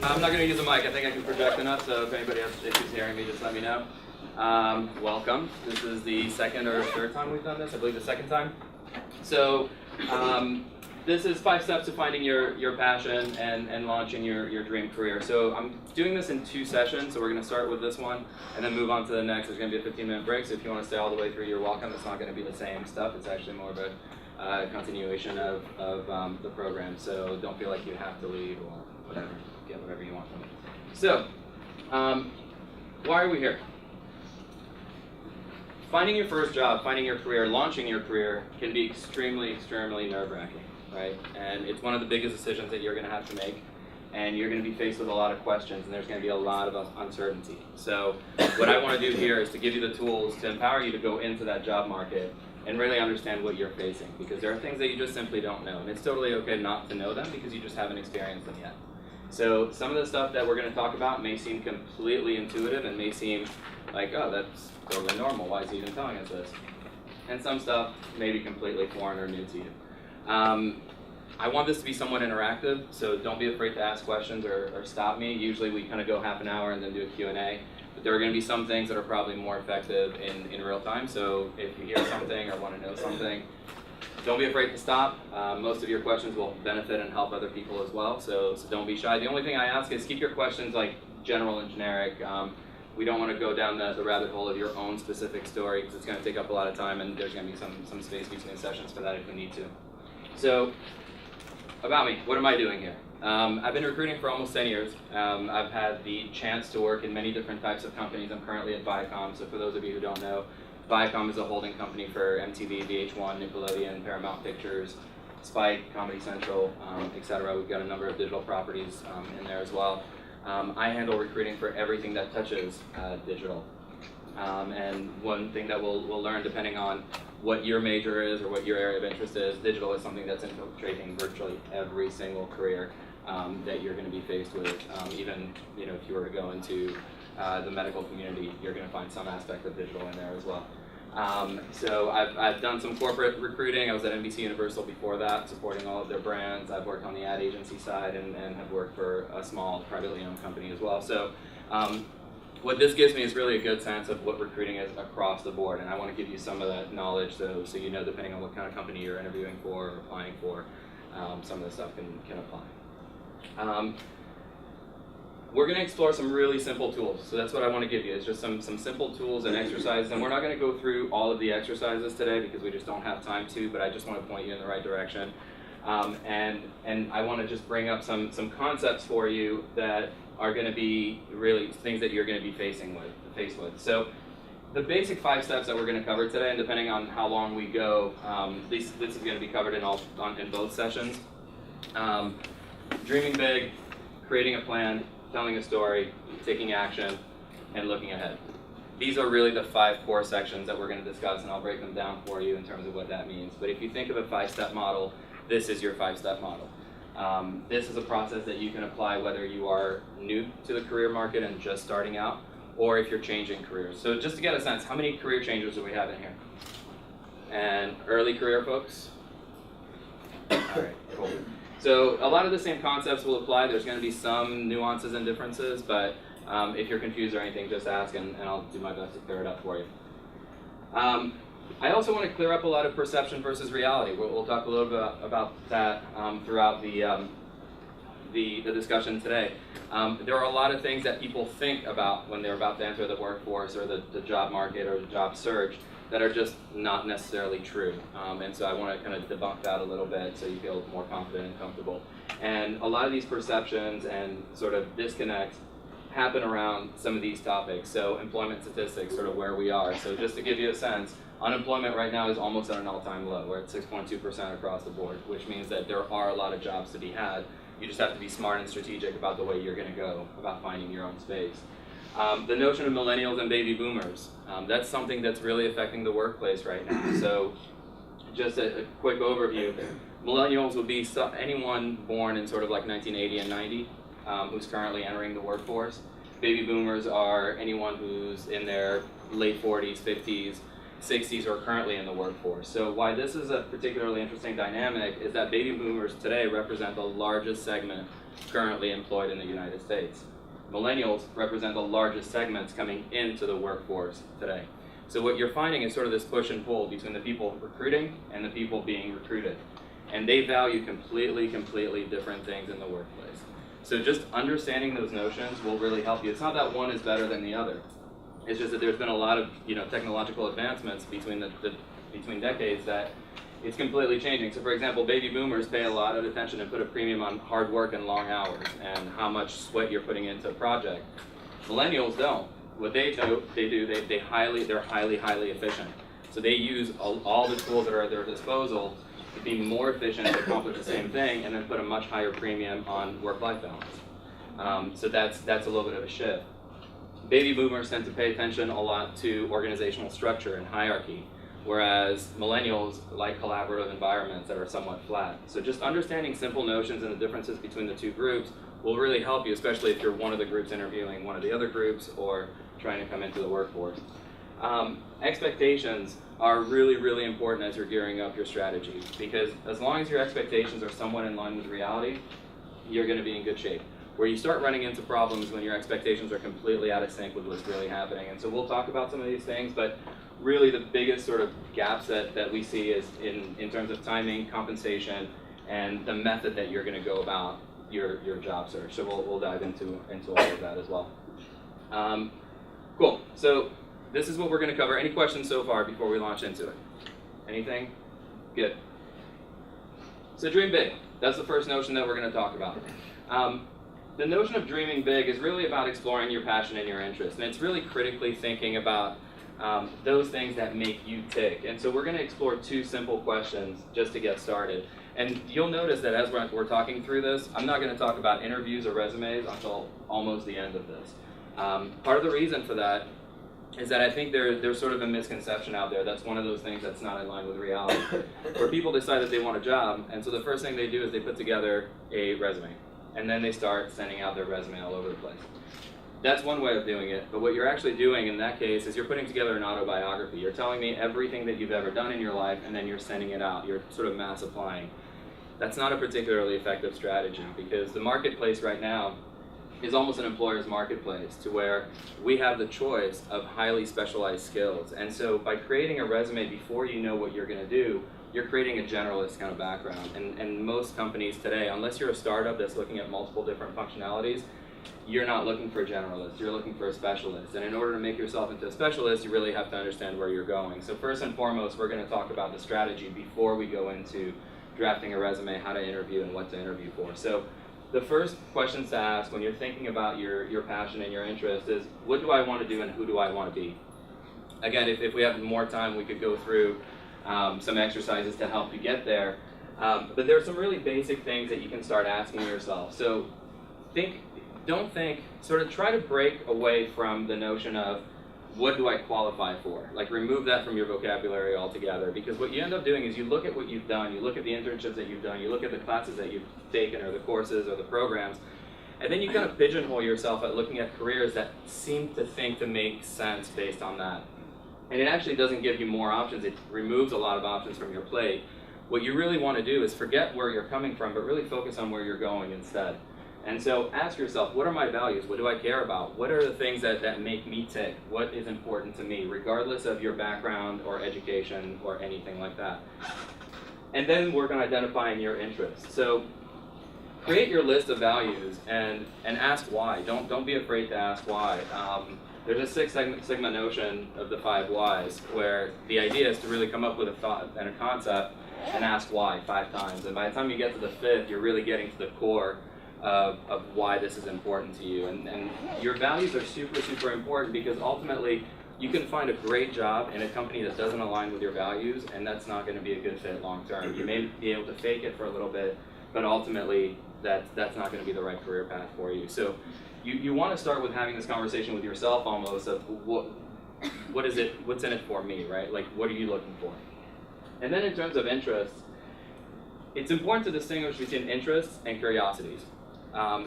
I'm not going to use a mic. I think I can project enough, so if anybody has issues hearing me, just let me know. Welcome. This is the second or third time we've done this. I believe the second time. So this is 5 steps to finding your passion and launching your dream career. So I'm doing this in 2 sessions. So we're going to start with this one and then move on to the next. There's going to be a 15-minute break. So if you want to stay all the way through, you're welcome. It's not going to be the same stuff. It's actually more of a continuation of the program. So don't feel like you have to leave or whatever. Get whatever you want from it. So why are we here? Finding your first job, finding your career, launching your career can be extremely, extremely nerve-wracking, right? And it's one of the biggest decisions that you're going to have to make, and you're going to be faced with a lot of questions, and there's going to be a lot of uncertainty. So what I want to do here is to give you the tools to empower you to go into that job market and really understand what you're facing, because there are things that you just simply don't know, and it's totally okay not to know them because you just haven't experienced them yet. So some of the stuff that we're going to talk about may seem completely intuitive and may seem like, oh, that's totally normal. Why is he even telling us this? And some stuff may be completely foreign or new to you. I want this to be somewhat interactive, so don't be afraid to ask questions or stop me. Usually we kind of go half an hour and then do a Q&A. But there are going to be some things that are probably more effective in real time. So if you hear something or want to know something, don't be afraid to stop. Most of your questions will benefit and help other people as well, so don't be shy. The only thing I ask is keep your questions like general and generic. We don't want to go down the rabbit hole of your own specific story because it's going to take up a lot of time, and there's going to be some space between sessions for that if we need to. So, about me, what am I doing here? I've been recruiting for almost 10 years. I've had the chance to work in many different types of companies. I'm currently at Viacom, so for those of you who don't know, Viacom is a holding company for MTV, VH1, Nickelodeon, Paramount Pictures, Spike, Comedy Central, etc. We've got a number of digital properties in there as well. I handle recruiting for everything that touches digital. And one thing that we'll learn, depending on what your major is or what your area of interest is, digital is something that's infiltrating virtually every single career that you're going to be faced with. Even if you were to go into the medical community, you're going to find some aspect of digital in there as well. So I've done some corporate recruiting. I was at NBC Universal before that, supporting all of their brands. I've worked on the ad agency side and have worked for a small privately owned company as well. So what this gives me is really a good sense of what recruiting is across the board, and I want to give you some of that knowledge so you know, depending on what kind of company you're interviewing for or applying for, some of this stuff can apply. We're going to explore some really simple tools. So that's what I want to give you. It's just some simple tools and exercises. And we're not going to go through all of the exercises today because we just don't have time to, but I just want to point you in the right direction. And I want to just bring up some concepts for you that are going to be really things that you're going to be faced with. So the basic 5 steps that we're going to cover today, and depending on how long we go, this is going to be covered in both sessions. Dreaming big, creating a plan, telling a story, taking action, and looking ahead. These are really the 5 core sections that we're going to discuss, and I'll break them down for you in terms of what that means. But if you think of a 5-step model, this is your 5-step model. This is a process that you can apply whether you are new to the career market and just starting out, or if you're changing careers. So just to get a sense, how many career changers do we have in here? And early career folks? All right, cool. So a lot of the same concepts will apply. There's going to be some nuances and differences, but if you're confused or anything, just ask and I'll do my best to clear it up for you. I also want to clear up a lot of perception versus reality. We'll talk a little bit about that throughout the discussion today. There are a lot of things that people think about when they're about to enter the workforce or the job market or the job search that are just not necessarily true. And so I want to kind of debunk that a little bit so you feel more confident and comfortable. And a lot of these perceptions and sort of disconnects happen around some of these topics. So employment statistics, sort of where we are. So just to give you a sense, unemployment right now is almost at an all-time low. We're at 6.2% across the board, which means that there are a lot of jobs to be had. You just have to be smart and strategic about the way you're going to go about finding your own space. The notion of millennials and baby boomers, that's something that's really affecting the workplace right now. So just a quick overview, millennials would be anyone born in sort of like 1980 and 90 who's currently entering the workforce. Baby boomers are anyone who's in their late 40s, 50s, 60s who are currently in the workforce. So why this is a particularly interesting dynamic is that baby boomers today represent the largest segment currently employed in the United States. Millennials represent the largest segments coming into the workforce today. So what you're finding is sort of this push and pull between the people recruiting and the people being recruited. And they value completely different things in the workplace. So just understanding those notions will really help you. It's not that one is better than the other. It's just that there's been a lot of technological advancements between between decades that it's completely changing. So for example, baby boomers pay a lot of attention and put a premium on hard work and long hours and how much sweat you're putting into a project. Millennials don't. What they're highly efficient. So they use all the tools that are at their disposal to be more efficient, to accomplish the same thing, and then put a much higher premium on work-life balance. So that's a little bit of a shift. Baby boomers tend to pay attention a lot to organizational structure and hierarchy, whereas millennials like collaborative environments that are somewhat flat. So just understanding simple notions and the differences between the two groups will really help you, especially if you're one of the groups interviewing one of the other groups or trying to come into the workforce. Expectations are really important as you're gearing up your strategy, because as long as your expectations are somewhat in line with reality, you're going to be in good shape. Where you start running into problems when your expectations are completely out of sync with what's really happening. And so we'll talk about some of these things, but really the biggest sort of gaps that we see is in terms of timing, compensation, and the method that you're going to go about your job search. So we'll dive into all of that as well. Cool. So this is what we're going to cover. Any questions so far before we launch into it? Anything? Good. So dream big. That's the first notion that we're going to talk about. The notion of dreaming big is really about exploring your passion and your interest. And it's really critically thinking about those things that make you tick. And so we're going to explore two simple questions just to get started. And you'll notice that as we're talking through this, I'm not going to talk about interviews or resumes until almost the end of this. Part of the reason for that is that I think there's sort of a misconception out there. That's one of those things that's not in line with reality, where people decide that they want a job, and so the first thing they do is they put together a resume, and then they start sending out their resume all over the place. That's one way of doing it, but what you're actually doing in that case is you're putting together an autobiography. You're telling me everything that you've ever done in your life, and then you're sending it out. You're sort of mass applying. That's not a particularly effective strategy, because the marketplace right now is almost an employer's marketplace, to where we have the choice of highly specialized skills. And so by creating a resume before you know what you're going to do, you're creating a generalist kind of background. And most companies today, unless you're a startup that's looking at multiple different functionalities, you're not looking for a generalist, you're looking for a specialist. And in order to make yourself into a specialist, you really have to understand where you're going. So first and foremost, we're going to talk about the strategy before we go into drafting a resume, how to interview, and what to interview for. So the first questions to ask when you're thinking about your passion and your interest is, what do I want to do and who do I want to be? Again, if we have more time, we could go through some exercises to help you get there. But there are some really basic things that you can start asking yourself. So sort of try to break away from the notion of, what do I qualify for? Like, remove that from your vocabulary altogether, because what you end up doing is you look at what you've done, you look at the internships that you've done, you look at the classes that you've taken, or the courses or the programs, and then you kind of pigeonhole yourself at looking at careers that seem to make sense based on that. And it actually doesn't give you more options, it removes a lot of options from your plate. What you really want to do is forget where you're coming from, but really focus on where you're going instead. And so ask yourself, what are my values? What do I care about? What are the things that make me tick? What is important to me, regardless of your background or education or anything like that? And then work on identifying your interests. So create your list of values and ask why. Don't be afraid to ask why. There's a Six Sigma notion of the 5 whys, where the idea is to really come up with a thought and a concept and ask why 5 times. And by the time you get to the 5th, you're really getting to the core of why this is important to you. And your values are super important, because ultimately you can find a great job in a company that doesn't align with your values, and that's not going to be a good fit long term. You may be able to fake it for a little bit, but ultimately that's not going to be the right career path for you. So you want to start with having this conversation with yourself almost of what's in it for me, right? Like, what are you looking for? And then in terms of interests, it's important to distinguish between interests and curiosities.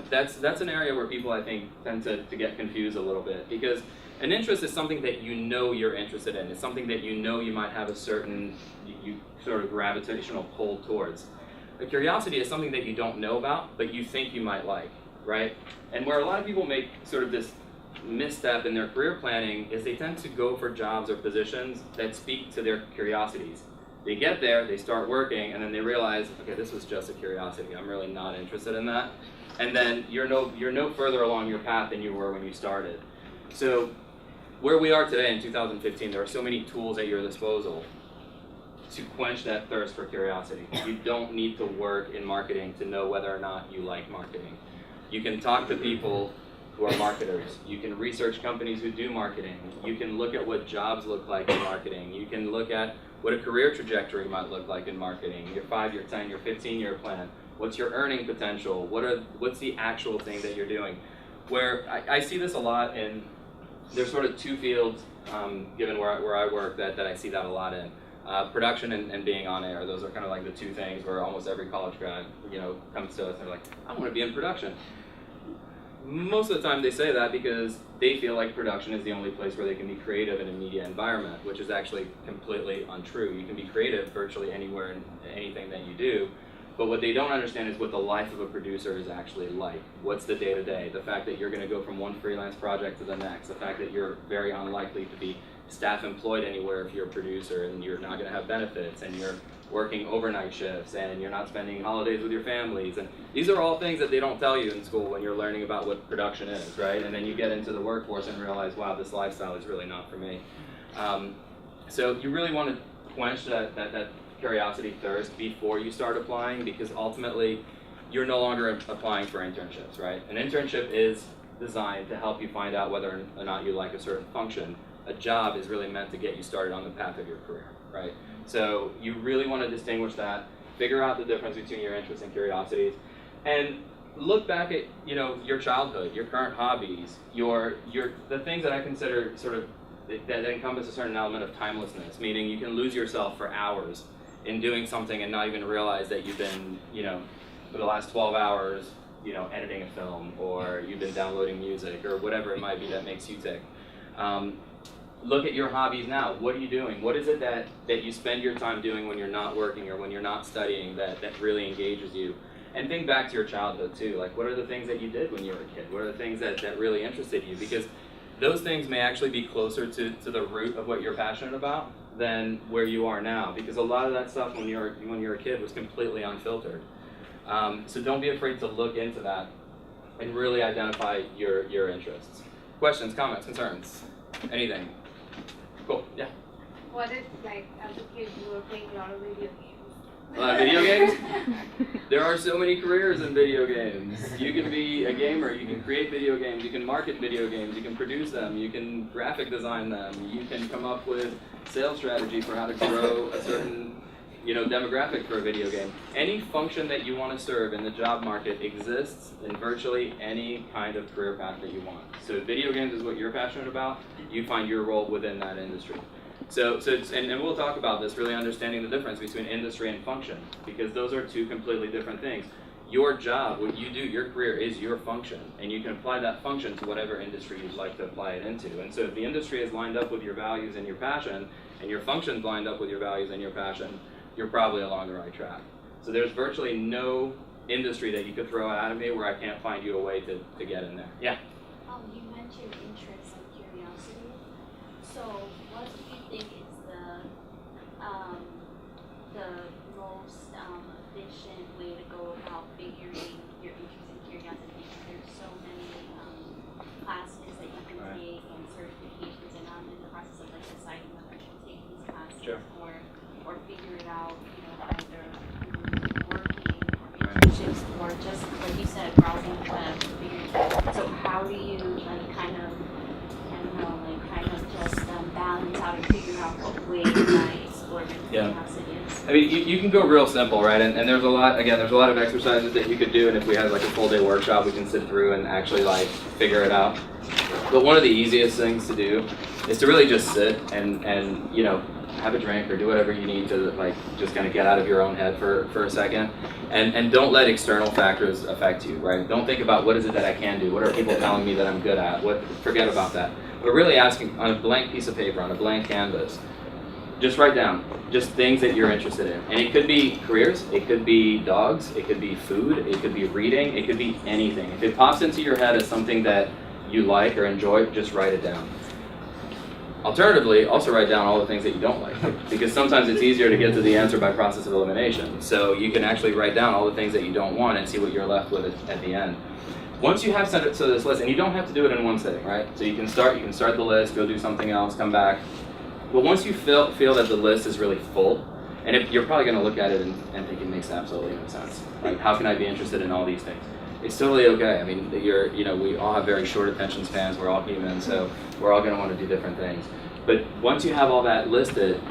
That's an area where people, I think, tend to get confused a little bit, because an interest is something that you know you're interested in. It's something that you know you might have a certain sort of gravitational pull towards. A curiosity is something that you don't know about, but you think you might like, right? And where a lot of people make sort of this misstep in their career planning is they tend to go for jobs or positions that speak to their curiosities. They get there, they start working, and then they realize, okay, this was just a curiosity. I'm really not interested in that. And then you're no further along your path than you were when you started. So where we are today in 2015, there are so many tools at your disposal to quench that thirst for curiosity. You don't need to work in marketing to know whether or not you like marketing. You can talk to people who are marketers. You can research companies who do marketing. You can look at what jobs look like in marketing. You can look at what a career trajectory might look like in marketing, your 5, your 10, your 15-year plan. What's your earning potential? What's the actual thing that you're doing? Where I see this a lot, and there's sort of two fields, given where I work, that I see that a lot in. Production and being on air. Those are kind of like the two things where almost every college grad, comes to us and they're like, I want to be in production. Most of the time they say that because they feel like production is the only place where they can be creative in a media environment, which is actually completely untrue. You can be creative virtually anywhere in anything that you do, but what they don't understand is what the life of a producer is actually like. What's the day-to-day? The fact that you're going to go from one freelance project to the next, the fact that you're very unlikely to be staff employed anywhere if you're a producer, and you're not going to have benefits, and you're working overnight shifts, and you're not spending holidays with your families. And these are all things that they don't tell you in school when you're learning about what production is, right? And then you get into the workforce and realize, wow, this lifestyle is really not for me. So you really want to quench that curiosity thirst before you start applying, because ultimately you're no longer applying for internships, right? An internship is designed to help you find out whether or not you like a certain function. A job is really meant to get you started on the path of your career, right? So you really want to distinguish that, figure out the difference between your interests and curiosities, and look back at your childhood, your current hobbies, the things that I consider sort of that encompass a certain element of timelessness, meaning you can lose yourself for hours in doing something and not even realize that you've been, for the last 12 hours, editing a film, or you've been downloading music, or whatever it might be that makes you tick. Look at your hobbies now. What are you doing? What is it that you spend your time doing when you're not working or when you're not studying that really engages you? And think back to your childhood too. Like, what are the things that you did when you were a kid? What are the things that really interested you? Because those things may actually be closer to the root of what you're passionate about than where you are now. Because a lot of that stuff when you're a kid was completely unfiltered. So don't be afraid to look into that and really identify your interests. Questions, comments, concerns, anything? Cool, yeah. What if, like, as a kid, you were playing a lot of video games? A lot of video games? There are so many careers in video games. You can be a gamer, you can create video games, you can market video games, you can produce them, you can graphic design them, you can come up with sales strategy for how to grow a certain demographic for a video game. Any function that you want to serve in the job market exists in virtually any kind of career path that you want. So if video games is what you're passionate about, you find your role within that industry. So and we'll talk about this, really understanding the difference between industry and function, because those are two completely different things. Your job, what you do, your career is your function, and you can apply that function to whatever industry you'd like to apply it into. And so if the industry is lined up with your values and your passion, and your function's lined up with your values and your passion, you're probably along the right track. So there's virtually no industry that you could throw out of me where I can't find you a way to get in there. Yeah? You mentioned interest and curiosity. So what do you think is the most efficient way to go about figuring your interest and curiosity? Because there's so many classes that you can take and certifications, and I'm in the process of deciding whether I should take these classes. Sure. Or figure it out, either working or internships or just, like you said, browsing the web. So how do you kind of just balance out and figure out what way to explore your curiosity is? I mean, you can go real simple, right? And there's a lot of exercises that you could do, and if we had like a full day workshop, we can sit through and actually figure it out. But one of the easiest things to do is to really just sit and have a drink or do whatever you need to like just kind of get out of your own head for a second. And don't let external factors affect you, right? Don't think about what is it that I can do, what are people telling me that I'm good at, forget about that. But really asking on a blank piece of paper, on a blank canvas, just write down just things that you're interested in. And it could be careers, it could be dogs, it could be food, it could be reading, it could be anything. If it pops into your head as something that you like or enjoy, just write it down. Alternatively, also write down all the things that you don't like, because sometimes it's easier to get to the answer by process of elimination. So you can actually write down all the things that you don't want and see what you're left with at the end. Once you have sent it to this list, and you don't have to do it in one sitting, right? So you can start the list, go do something else, come back. But once you feel that the list is really full, and if you're probably going to look at it and think it makes absolutely no sense, like how can I be interested in all these things? It's totally okay. I mean, we all have very short attention spans. We're all human, so we're all going to want to do different things. But once you have all that listed,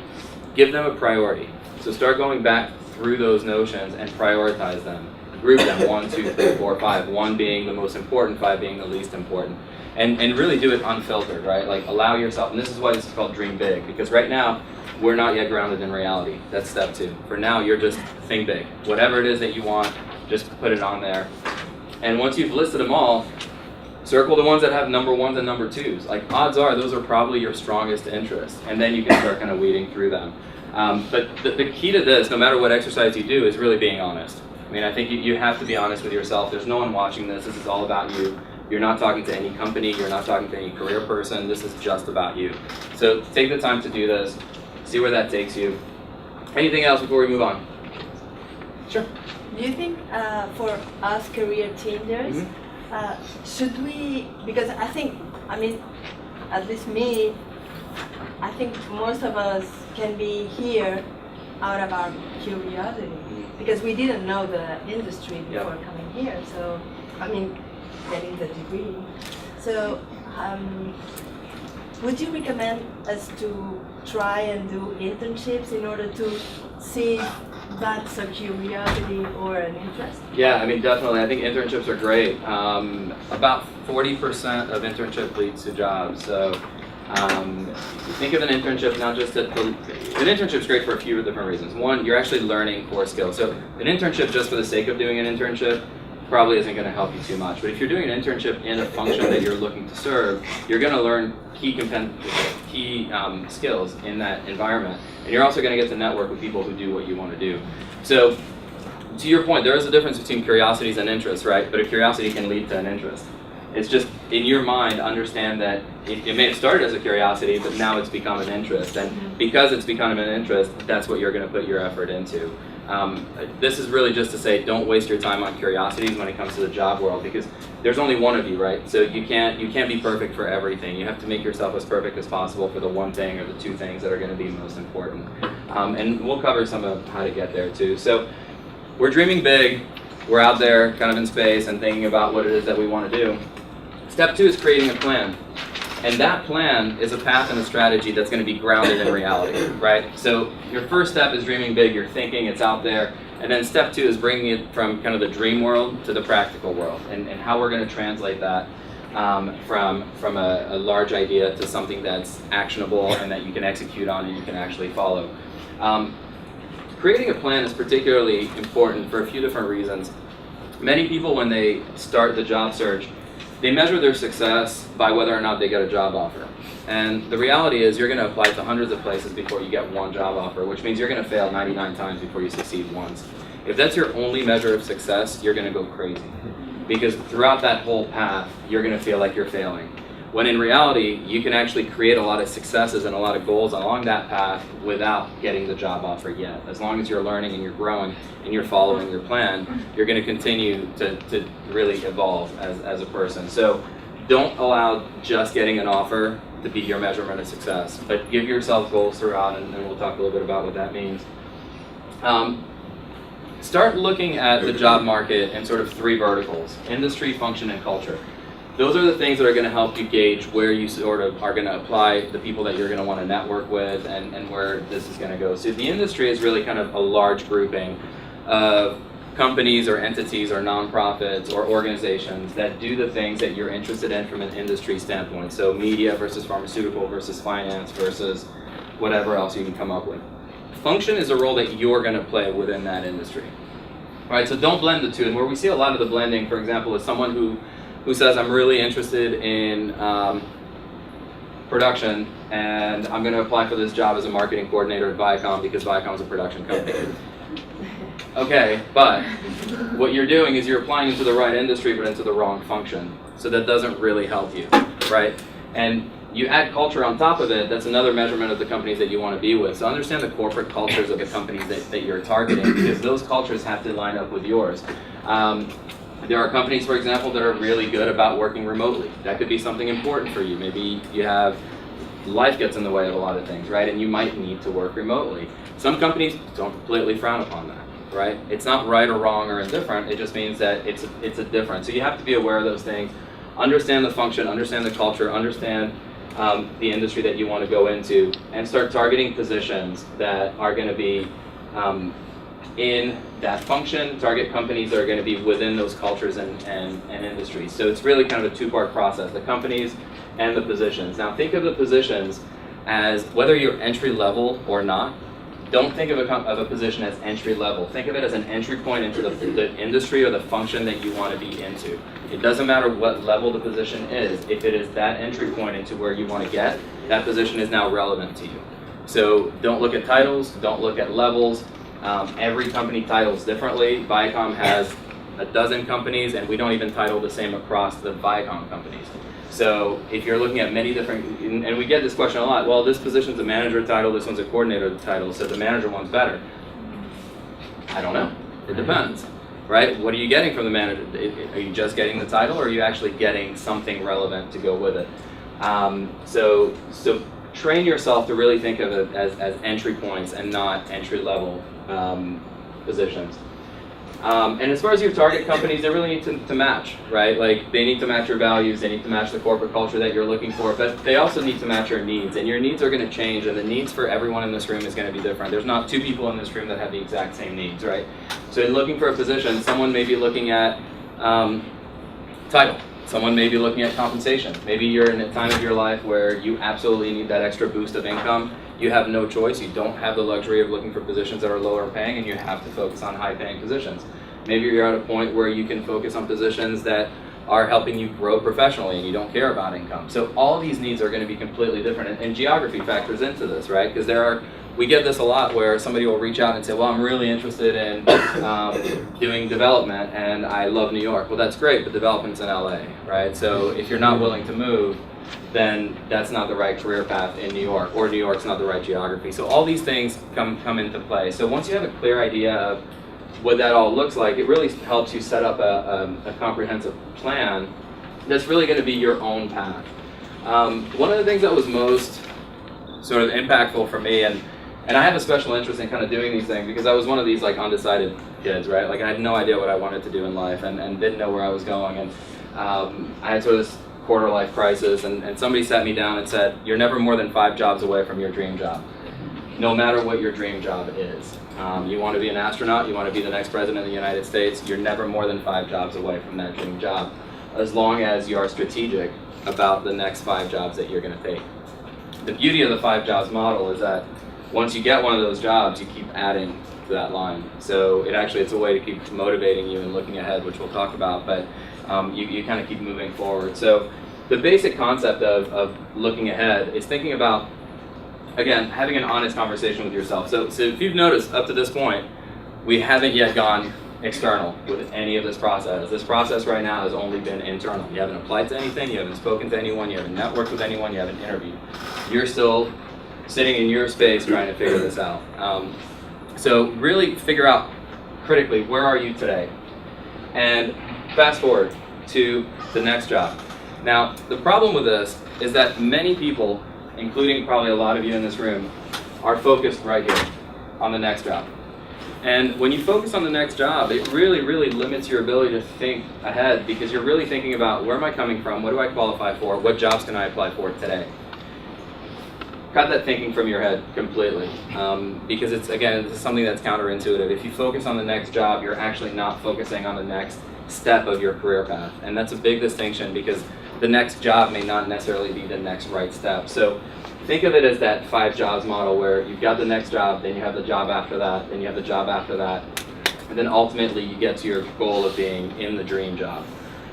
give them a priority. So start going back through those notions and prioritize them. Group them 1, 2, 3, 4, 5. 1 being the most important, 5 being the least important. And really do it unfiltered, right? Like allow yourself, and this is why this is called Dream Big, because right now we're not yet grounded in reality. That's step 2. For now, you're just think big. Whatever it is that you want, just put it on there. And once you've listed them all, circle the ones that have number 1s and number 2s. Like odds are those are probably your strongest interests, and then you can start kind of weeding through them. But the key to this, no matter what exercise you do, is really being honest. I mean, I think you have to be honest with yourself. There's no one watching this. This is all about you. You're not talking to any company. You're not talking to any career person. This is just about you. So take the time to do this. See where that takes you. Anything else before we move on? Sure. Do you think for us career changers, should we, because I think, I mean, at least me, I think most of us can be here out of our curiosity, because we didn't know the industry before coming here, so, I mean, getting the degree. So, would you recommend us to try and do internships in order to see that's a curiosity or an interest? Yeah, I mean, definitely. I think internships are great. About 40% of internship leads to jobs. So think of an internship not just an internship is great for a few different reasons. One, you're actually learning core skills. So an internship just for the sake of doing an internship probably isn't going to help you too much. But if you're doing an internship in a function that you're looking to serve, you're going to learn key skills in that environment. And you're also going to get to network with people who do what you want to do. So to your point, there is a difference between curiosities and interests, right? But a curiosity can lead to an interest. It's just, in your mind, understand that it may have started as a curiosity, but now it's become an interest. And because it's become an interest, that's what you're going to put your effort into. This is really just to say, don't waste your time on curiosities when it comes to the job world, because there's only one of you, right? So you can't be perfect for everything. You have to make yourself as perfect as possible for the one thing or the two things that are going to be most important. And we'll cover some of how to get there too. So we're dreaming big. We're out there kind of in space and thinking about what it is that we want to do. Step 2 is creating a plan. And that plan is a path and a strategy that's going to be grounded in reality, right? So your first step is dreaming big, you're thinking, it's out there. And then step 2 is bringing it from kind of the dream world to the practical world, and how we're going to translate that from a large idea to something that's actionable and that you can execute on and you can actually follow. Creating a plan is particularly important for a few different reasons. Many people, when they start the job search, they measure their success by whether or not they get a job offer. And the reality is you're going to apply to hundreds of places before you get one job offer, which means you're going to fail 99 times before you succeed once. If that's your only measure of success, you're going to go crazy. Because throughout that whole path, you're going to feel like you're failing. When in reality, you can actually create a lot of successes and a lot of goals along that path without getting the job offer yet. As long as you're learning and you're growing and you're following your plan, you're going to continue to really evolve as a person. So don't allow just getting an offer to be your measurement of success, but give yourself goals throughout, and we'll talk a little bit about what that means. Start looking at the job market in sort of 3 verticals: industry, function, and culture. Those are the things that are going to help you gauge where you sort of are going to apply the people that you're going to want to network with and where this is going to go. So the industry is really kind of a large grouping of companies or entities or nonprofits or organizations that do the things that you're interested in from an industry standpoint. So media versus pharmaceutical versus finance versus whatever else you can come up with. Function is a role that you're going to play within that industry. All right, so don't blend the two. And where we see a lot of the blending, for example, is someone who says, I'm really interested in production, and I'm going to apply for this job as a marketing coordinator at Viacom because Viacom is a production company. Okay, but what you're doing is you're applying into the right industry but into the wrong function. So that doesn't really help you, right? And you add culture on top of it, that's another measurement of the companies that you want to be with. So understand the corporate cultures of the companies that you're targeting, because those cultures have to line up with yours. There are companies, for example, that are really good about working remotely. That could be something important for you. Maybe you have, life gets in the way of a lot of things, right? And you might need to work remotely. Some companies don't completely frown upon that, right? It's not right or wrong or indifferent, it just means that it's a difference. So you have to be aware of those things. Understand the function, understand the culture, understand the industry that you want to go into, and start targeting positions that are going to be in that function, target companies that are going to be within those cultures and industries. So it's really kind of a two-part process, the companies and the positions. Now think of the positions as, whether you're entry level or not, don't think of a position as entry level. Think of it as an entry point into the industry or the function that you want to be into. It doesn't matter what level the position is. If it is that entry point into where you want to get, that position is now relevant to you. So don't look at titles, don't look at levels. Every company titles differently. Viacom has a dozen companies, and we don't even title the same across the Viacom companies. So if you're looking at many different, and we get this question a lot, well, this position's a manager title, this one's a coordinator title, so the manager one's better. I don't know. It depends, right? What are you getting from the manager? Are you just getting the title, or are you actually getting something relevant to go with it? So train yourself to really think of it as entry points and not entry-level positions. And as far as your target companies, they really need to match, right? Like, they need to match your values, they need to match the corporate culture that you're looking for, but they also need to match your needs, and your needs are going to change, and the needs for everyone in this room is going to be different. There's not two people in this room that have the exact same needs, right? So in looking for a position, someone may be looking at title. Someone may be looking at compensation. Maybe you're in a time of your life where you absolutely need that extra boost of income. You have no choice. You don't have the luxury of looking for positions that are lower paying, and you have to focus on high paying positions. Maybe you're at a point where you can focus on positions that are helping you grow professionally and you don't care about income. So all these needs are going to be completely different, and geography factors into this, right? Because we get this a lot where somebody will reach out and say, well, I'm really interested in doing development and I love New York. Well, that's great, but development's in LA, right? So if you're not willing to move, then that's not the right career path in New York, or New York's not the right geography. So all these things come into play. So once you have a clear idea of what that all looks like, it really helps you set up a comprehensive plan that's really going to be your own path. One of the things that was most sort of impactful for me, and I have a special interest in kind of doing these things because I was one of these like undecided kids, right? Like I had no idea what I wanted to do in life and didn't know where I was going, and I had sort of this quarter life crisis, and somebody sat me down and said, you're never more than 5 jobs away from your dream job, no matter what your dream job is. You want to be an astronaut, you want to be the next president of the United States, you're never more than 5 jobs away from that dream job, as long as you are strategic about the next 5 jobs that you're going to take. The beauty of the 5 jobs model is that once you get one of those jobs, you keep adding to that line. So it's a way to keep motivating you and looking ahead, which we'll talk about, but you kind of keep moving forward. So the basic concept of looking ahead is thinking about, again, having an honest conversation with yourself. So if you've noticed up to this point, we haven't yet gone external with any of this process. This process right now has only been internal. You haven't applied to anything, you haven't spoken to anyone, you haven't networked with anyone, you haven't interviewed. You're still sitting in your space trying to figure this out. So really figure out critically, where are you today? And fast forward to the next job. Now, the problem with this is that many people, including probably a lot of you in this room, are focused right here on the next job. And when you focus on the next job, it really, really limits your ability to think ahead, because you're really thinking about, where am I coming from? What do I qualify for? What jobs can I apply for today? Cut that thinking from your head completely, because this is something that's counterintuitive. If you focus on the next job, you're actually not focusing on the next step of your career path. And that's a big distinction because the next job may not necessarily be the next right step. So think of it as that 5 jobs model where you've got the next job, then you have the job after that, then you have the job after that, and then ultimately you get to your goal of being in the dream job,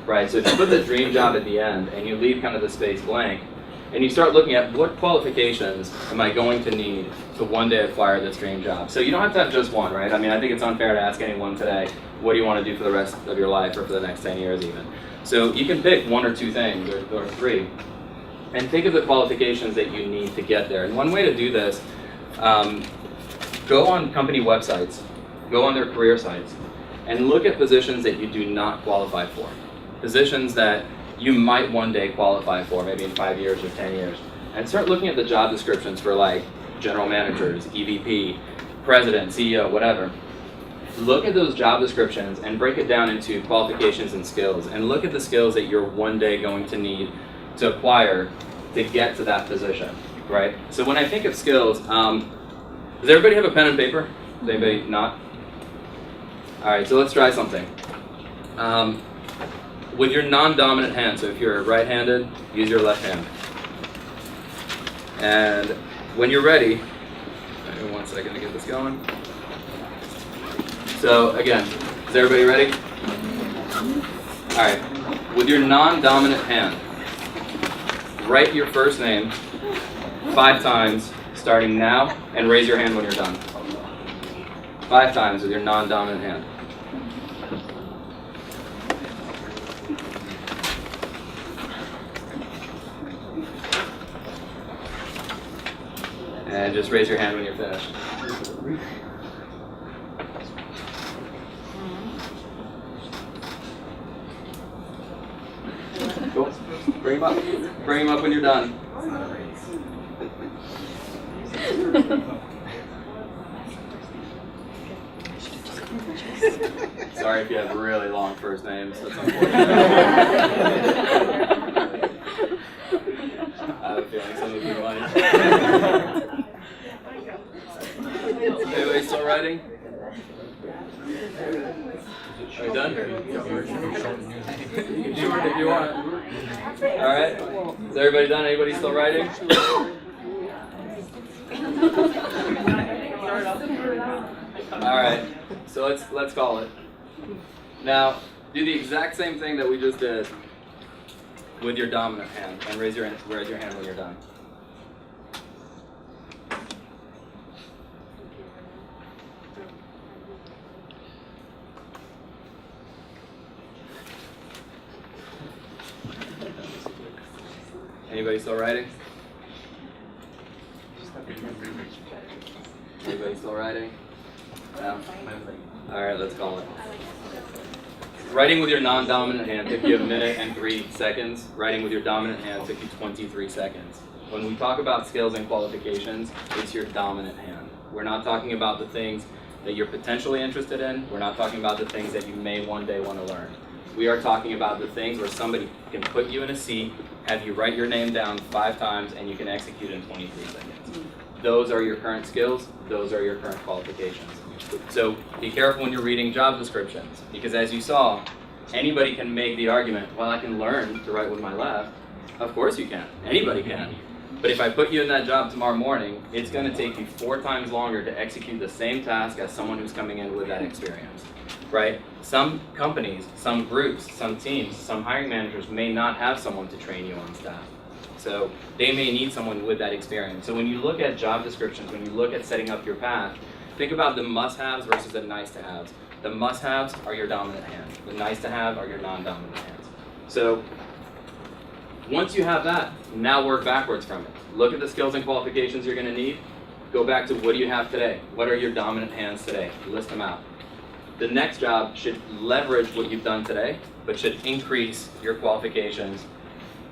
right? So if you put the dream job at the end and you leave kind of the space blank, and you start looking at what qualifications am I going to need to one day acquire this dream job. So you don't have to have just one, right? I mean, I think it's unfair to ask anyone today, what do you want to do for the rest of your life or for the next 10 years even? So you can pick 1 or 2 things or 3 and think of the qualifications that you need to get there. And one way to do this, go on company websites, go on their career sites, and look at positions that you do not qualify for. Positions that you might one day qualify for, maybe in 5 years or 10 years. And start looking at the job descriptions for like general managers, EVP, president, CEO, whatever. Look at those job descriptions and break it down into qualifications and skills. And look at the skills that you're one day going to need to acquire to get to that position, right? So when I think of skills, does everybody have a pen and paper? Does anybody not? All right, so let's try something. With your non-dominant hand, so if you're right-handed, use your left hand. And when you're ready, give me 1 second to get this going. So again, is everybody ready? All right, with your non-dominant hand, write your first name 5 times, starting now, and raise your hand when you're done. 5 times with your non-dominant hand. And just raise your hand when you're finished. Cool. Bring him up. Bring him up when you're done. Sorry if you have really long first names. That's unfortunate. I have a feeling some of you might. Anybody still writing? Are you done? If you want. All right. Is everybody done? Anybody still writing? All right. So let's call it. Now, do the exact same thing that we just did with your dominant hand, and raise your hand when you're done. Anybody still writing? Anybody still writing? No? All right, let's call it. Writing with your non-dominant hand took you 1 minute and 3 seconds. Writing with your dominant hand took you 23 seconds. When we talk about skills and qualifications, it's your dominant hand. We're not talking about the things that you're potentially interested in. We're not talking about the things that you may one day want to learn. We are talking about the things where somebody can put you in a seat, have you write your name down 5 times, and you can execute in 23 seconds. Those are your current skills. Those are your current qualifications. So be careful when you're reading job descriptions, because as you saw, anybody can make the argument, well, I can learn to write with my left. Of course you can. Anybody can. But if I put you in that job tomorrow morning, it's going to take you 4 times longer to execute the same task as someone who's coming in with that experience, right? Some companies, some groups, some teams, some hiring managers may not have someone to train you on staff. So they may need someone with that experience. So when you look at job descriptions, when you look at setting up your path, think about the must-haves versus the nice-to-haves. The must-haves are your dominant hand. The nice-to-have are your non-dominant hands. So once you have that, now work backwards from it. Look at the skills and qualifications you're going to need. Go back to what do you have today? What are your dominant hands today? List them out. The next job should leverage what you've done today, but should increase your qualifications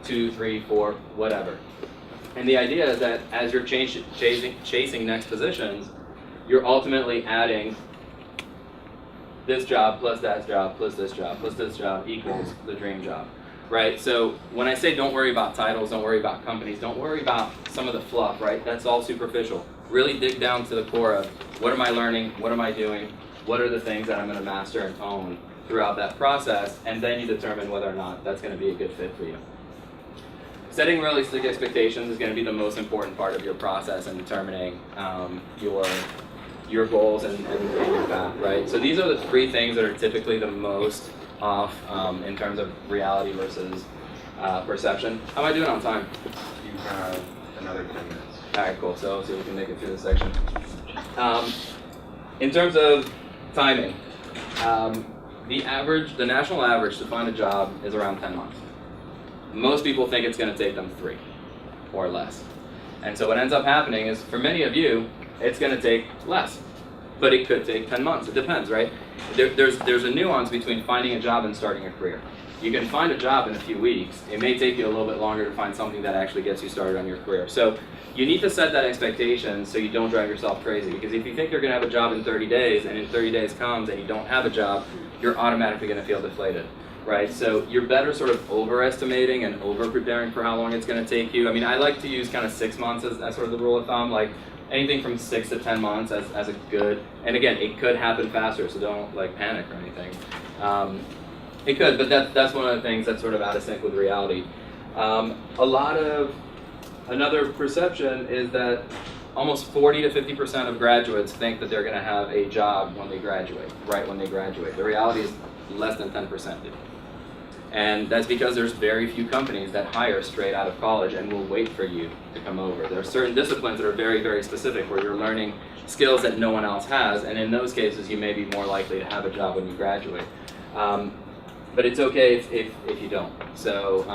2, 3, 4, whatever. And the idea is that as you're chasing next positions, you're ultimately adding this job plus that job plus this job plus this job equals the dream job, right? So when I say don't worry about titles, don't worry about companies, don't worry about some of the fluff, right? That's all superficial. Really dig down to the core of what am I learning, what am I doing, what are the things that I'm going to master and own throughout that process, and then you determine whether or not that's going to be a good fit for you. Setting realistic expectations is going to be the most important part of your process in determining your goals and your path, right? So these are the three things that are typically the most off in terms of reality versus perception. How am I doing on time? You have another 10 minutes. All right, cool. So we can make it through this section. In terms of timing, the national average to find a job is around 10 months. Most people think it's going to take them 3 or less. And so what ends up happening is, for many of you, it's going to take less. But it could take 10 months. It depends, right? There's a nuance between finding a job and starting a career. You can find a job in a few weeks. It may take you a little bit longer to find something that actually gets you started on your career. So you need to set that expectation so you don't drive yourself crazy. Because if you think you're going to have a job in 30 days, and in 30 days comes and you don't have a job, you're automatically going to feel deflated, right? So you're better sort of overestimating and over-preparing for how long it's going to take you. I mean, I like to use kind of 6 months as sort of the rule of thumb, like anything from 6 to 10 months as a good, and again, it could happen faster, so don't like panic or anything. It could, but that's one of the things that's sort of out of sync with reality. Another perception is that almost 40 to 50% of graduates think that they're going to have a job when they graduate, right when they graduate. The reality is less than 10% do. And that's because there's very few companies that hire straight out of college and will wait for you to come over. There are certain disciplines that are very, very specific where you're learning skills that no one else has, and in those cases you may be more likely to have a job when you graduate. But it's okay if you don't. So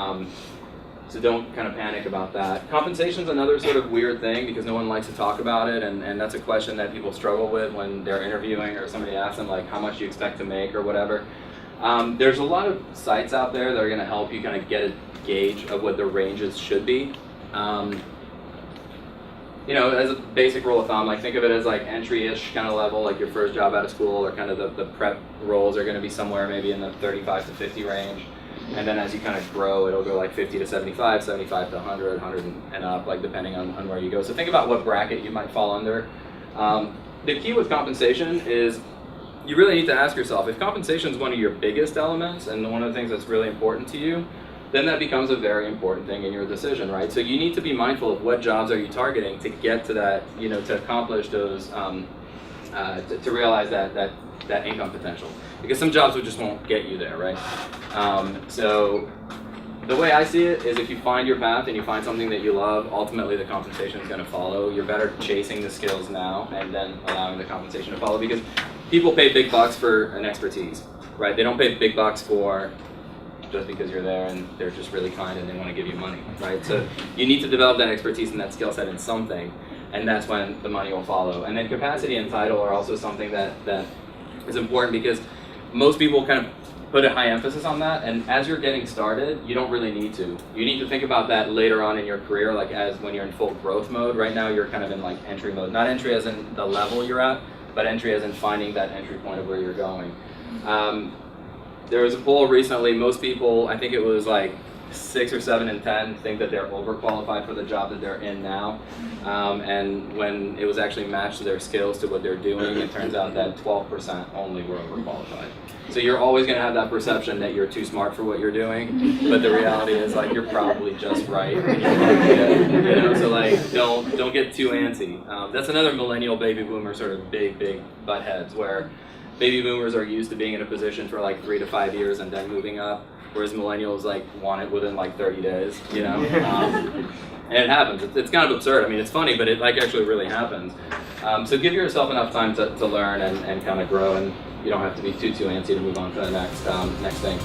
don't kind of panic about that. Compensation's another sort of weird thing because no one likes to talk about it, and that's a question that people struggle with when they're interviewing or somebody asks them like how much you expect to make or whatever. There's a lot of sites out there that are going to help you kind of get a gauge of what the ranges should be. You know, as a basic rule of thumb, like think of it as like entry-ish kind of level, like your first job out of school, or kind of the prep roles are going to be somewhere maybe in the 35 to 50 range. And then as you kind of grow, it'll go like 50 to 75, 75 to 100, 100 and up, like depending on where you go. So think about what bracket you might fall under. The key with compensation is you really need to ask yourself, if compensation is one of your biggest elements and one of the things that's really important to you, then that becomes a very important thing in your decision, right? So you need to be mindful of what jobs are you targeting to get to that, you know, to accomplish those, to realize that income potential. Because some jobs just won't get you there, right? So the way I see it is if you find your path and you find something that you love, ultimately the compensation is going to follow. You're better chasing the skills now and then allowing the compensation to follow, because people pay big bucks for an expertise, right? They don't pay big bucks for just because you're there and they're just really kind and they want to give you money, right? So you need to develop that expertise and that skill set in something, and that's when the money will follow. And then capacity and title are also something that is important, because most people kind of put a high emphasis on that, and as you're getting started, you don't really need to. You need to think about that later on in your career, like as when you're in full growth mode. Right now you're kind of in like entry mode. Not entry as in the level you're at, but entry as in finding that entry point of where you're going. There was a poll recently, most people, I think it was like 6 or 7 in 10 think that they're overqualified for the job that they're in now. And when it was actually matched to their skills to what they're doing, it turns out that 12% only were overqualified. So you're always going to have that perception that you're too smart for what you're doing, but the reality is like you're probably just right. You know, so like don't get too antsy. That's another millennial baby boomer sort of big butt heads, where baby boomers are used to being in a position for like 3 to 5 years and then moving up, whereas millennials like want it within like 30 days, you know? And it happens. It's kind of absurd. I mean, it's funny, but it like actually really happens. So give yourself enough time to learn and kind of grow, and you don't have to be too antsy to move on to the next thing.